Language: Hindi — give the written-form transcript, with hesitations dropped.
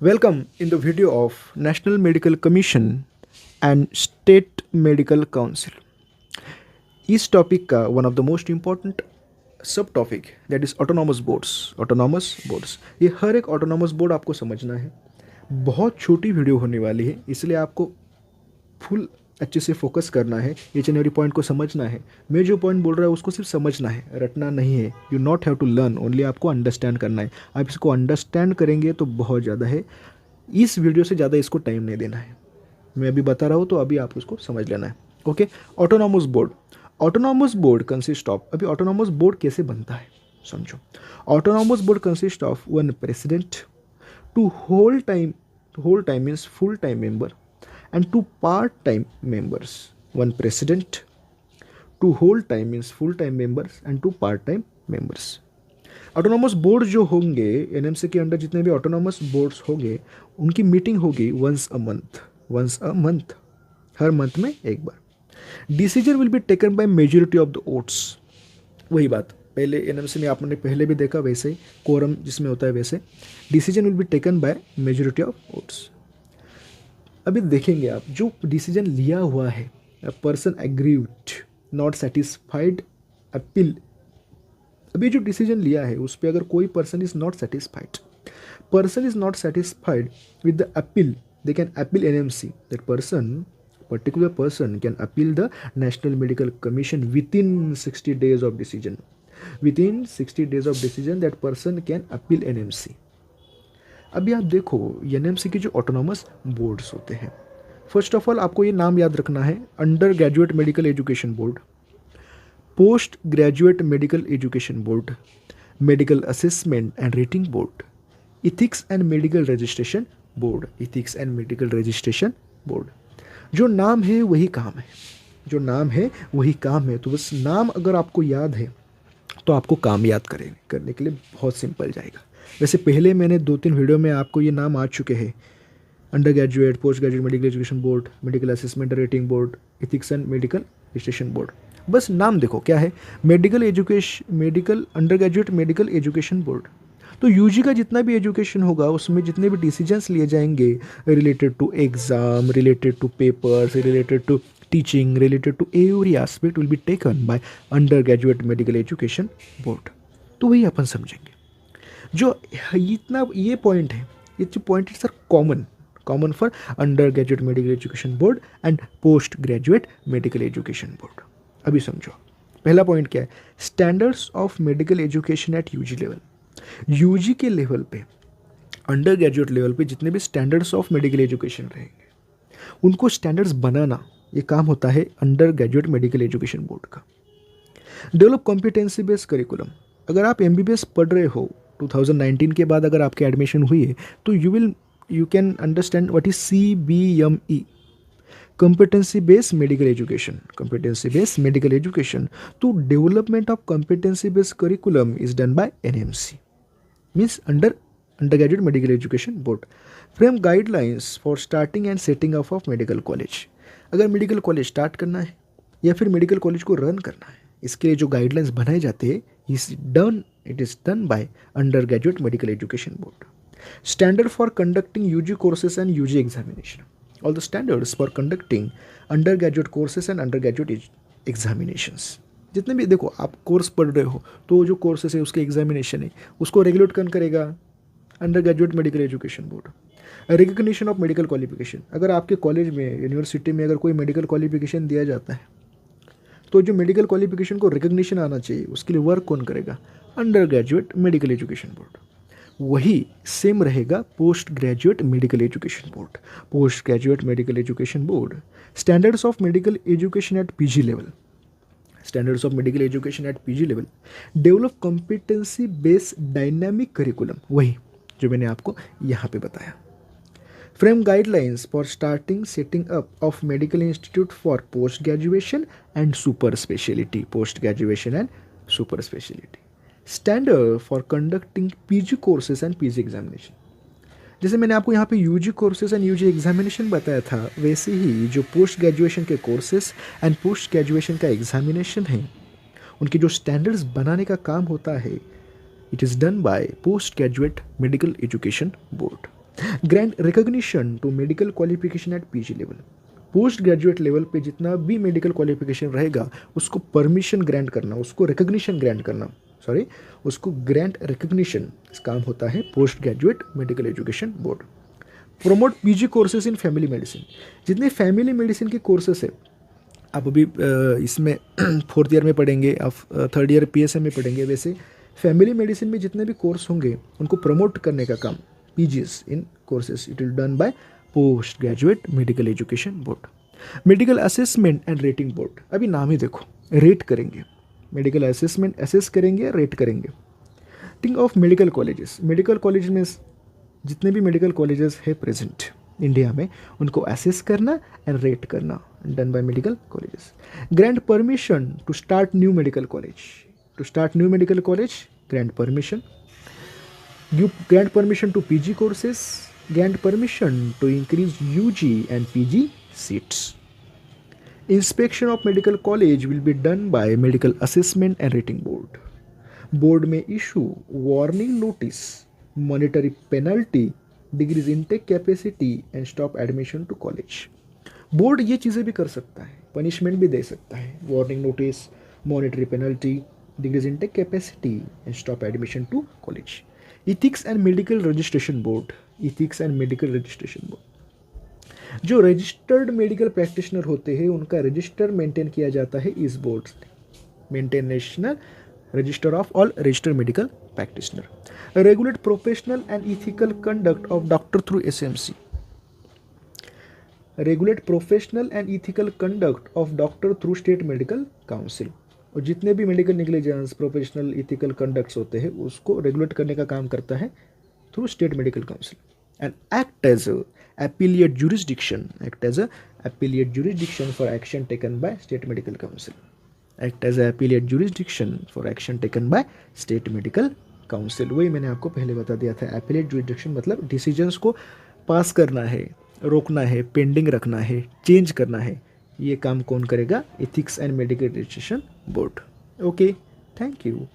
Welcome in the video of National Medical Commission and State Medical Council. इस टॉपिक का one of the most important sub topic that is autonomous boards. ये हर एक ऑटोनॉमस बोर्ड आपको समझना है। बहुत छोटी वीडियो होने वाली है, इसलिए आपको फुल अच्छे से फोकस करना है, ईच एंड एवरी पॉइंट को समझना है। मैं जो पॉइंट बोल रहा हूँ उसको सिर्फ समझना है, रटना नहीं है। You not have to learn, only आपको अंडरस्टैंड करना है। आप इसको अंडरस्टैंड करेंगे तो बहुत ज़्यादा है, इस वीडियो से ज़्यादा इसको टाइम नहीं देना है। मैं अभी बता रहा हूँ तो अभी आप उसको समझ लेना है। Okay, autonomous board consist of, अभी ऑटोनॉमस बोर्ड कैसे बनता है समझो। Autonomous board consist of one president, two whole time means full time member and two part-time members. One president, two whole-time means full-time members and two part-time members. Autonomous board जो होंगे एनएमसी के अंडर, जितने भी ऑटोनॉमस बोर्ड्स होंगे उनकी मीटिंग होगी वंस अ मंथ, हर मंथ में एक बार। Decision will be taken by majority of the votes. वही बात पहले एनएमसी में आपने पहले भी देखा, वैसे ही कोरम जिसमें होता है वैसे decision will be taken by majority of votes. अभी देखेंगे आप जो डिसीजन लिया हुआ है, person aggrieved, not satisfied, appeal. अभी जो डिसीजन लिया है उस पर अगर कोई person is not satisfied with the appeal, they can appeal NMC. That particular person can appeal the national medical commission within 60 days of decision. Within 60 days of decision that person can appeal NMC. अभी आप देखो एनएमसी की जो ऑटोनॉमस बोर्ड्स होते हैं, फर्स्ट ऑफ ऑल आपको ये नाम याद रखना है, undergraduate medical education board, post graduate medical education board, medical assessment and rating board, ethics and medical registration board. जो नाम है वही काम है, तो बस नाम अगर आपको याद है तो आपको काम याद करने के लिए बहुत सिंपल जाएगा। वैसे पहले मैंने 2-3 वीडियो में आपको ये नाम आ चुके हैं, under graduate, post graduate medical education board, medical assessment rating board, ethics and medical registration board. बस नाम देखो क्या है, undergraduate medical education board. तो यूजी का जितना भी एजुकेशन होगा उसमें जितने भी डिसीजंस लिए जाएंगे related to exam, related to papers, related to teaching, related to every aspect will be taken by undergraduate medical education board. तो वही अपन समझेंगे। जो इतना ये पॉइंट है, ये जो पॉइंट है sir common for undergraduate medical education board and postgraduate medical education board. अभी समझो पहला पॉइंट क्या है, standards of medical education at UG level. UG के लेवल पे, अंडर ग्रेजुएट लेवल पे जितने भी स्टैंडर्ड्स ऑफ मेडिकल एजुकेशन रहेंगे उनको स्टैंडर्ड्स बनाना, ये काम होता है undergraduate medical education board का। Develop competency based curriculum. अगर आप एमबीबीएस पढ़ रहे हो 2019 के बाद अगर आपकी एडमिशन हुई है तो you can understand what is CBME, competency based medical education. तो development of competency based curriculum is done by NMC, means undergraduate medical education board. Frame guidelines for starting and setting up of medical college. अगर मेडिकल कॉलेज स्टार्ट करना है या फिर मेडिकल कॉलेज को रन करना है, इसके लिए जो गाइडलाइंस बनाए जाते हैं it is done by undergraduate medical education board. Standard for conducting UG courses and UG examination. All the standards for conducting undergraduate courses and undergraduate examinations. जितने भी देखो आप कोर्स पढ़ रहे हो तो जो कोर्सेस है उसके एग्जामिनेशन है उसको रेगुलेट कौन करेगा, undergraduate medical education board. Recognition of medical qualification. अगर आपके कॉलेज में, यूनिवर्सिटी में अगर कोई मेडिकल क्वालिफिकेशन दिया जाता है तो जो मेडिकल क्वालिफिकेशन को रिकग्निशन आना चाहिए उसके लिए वर्क कौन करेगा, undergraduate medical education board. वही सेम रहेगा postgraduate medical education board. Standards of medical education at PG level. Develop competency based dynamic curriculum, वही जो मैंने आपको यहाँ पे बताया। Frame guidelines for starting setting up of medical institute for post graduation and super speciality. Standard for conducting PG courses and PG examination. जैसे मैंने आपको यहाँ पे UG courses and UG examination बताया था, वैसे ही जो पोस्ट ग्रेजुएशन के कोर्सेज एंड पोस्ट ग्रेजुएशन का एग्जामिनेशन है उनके जो स्टैंडर्ड्स बनाने का काम होता है, it is done by postgraduate medical education board. Grant recognition to medical qualification at PG level, postgraduate level पे जितना भी मेडिकल क्वालिफिकेशन रहेगा उसको परमिशन ग्रांट करना, उसको रिकॉग्निशन ग्रांट करना, सॉरी उसको ग्रांट रिकॉग्निशन काम होता है post graduate medical education board. Promote PG courses in family medicine, जितने फैमिली मेडिसिन के कोर्सेस है आप अभी इसमें फोर्थ ईयर में पढ़ेंगे, आप थर्ड ईयर पीएसएम में पढ़ेंगे, वैसे फैमिली मेडिसिन में जितने भी कोर्स होंगे उनको प्रमोट करने का काम PGs in courses it will done by postgraduate medical education board. Medical assessment and rating board, अभी नाम ही देखो, रेट करेंगे, मेडिकल असेसमेंट असेस करेंगे, रेट करेंगे। Think of medical colleges, medical college में जितने भी मेडिकल कॉलेजेस है प्रेजेंट इंडिया में उनको असेस करना एंड रेट करना, done by medical colleges. Grant permission to start new medical college, to start new medical college grant permission, give grant permission to PG courses, grant permission to increase UG and PG seats. Inspection of medical college will be done by Medical Assessment and Rating Board. Board may issue warning notice, monetary penalty, decrease intake capacity and stop admission to college. Board ये चीज़ें भी कर सकता है, पनिशमेंट भी दे सकता है, warning notice, monetary penalty, decrease intake capacity and stop admission to college. Ethics and medical registration board, ethics and medical registration board, जो रजिस्टर्ड मेडिकल प्रैक्टिशनर होते हैं उनका रजिस्टर मेंटेन किया जाता है इस बोर्ड से, maintain national register of all registered medical practitioner. Regulate professional and ethical conduct of doctor through SMC, regulate professional and ethical conduct of doctor through state medical council, और जितने भी medical negligence professional ethical conducts होते हैं उसको रेगुलेट करने का काम करता है through state medical council. And act as appellate jurisdiction, act as appellate jurisdiction for action taken by state medical council, act as appellate jurisdiction for action taken by state medical council. वही मैंने आपको पहले बता दिया था, एपिलिएट जुरिस्डिक्शन मतलब डिसीजंस को पास करना है, रोकना है, पेंडिंग रखना है, चेंज करना है, ये काम कौन करेगा? Ethics and medical registration board. Okay, thank you.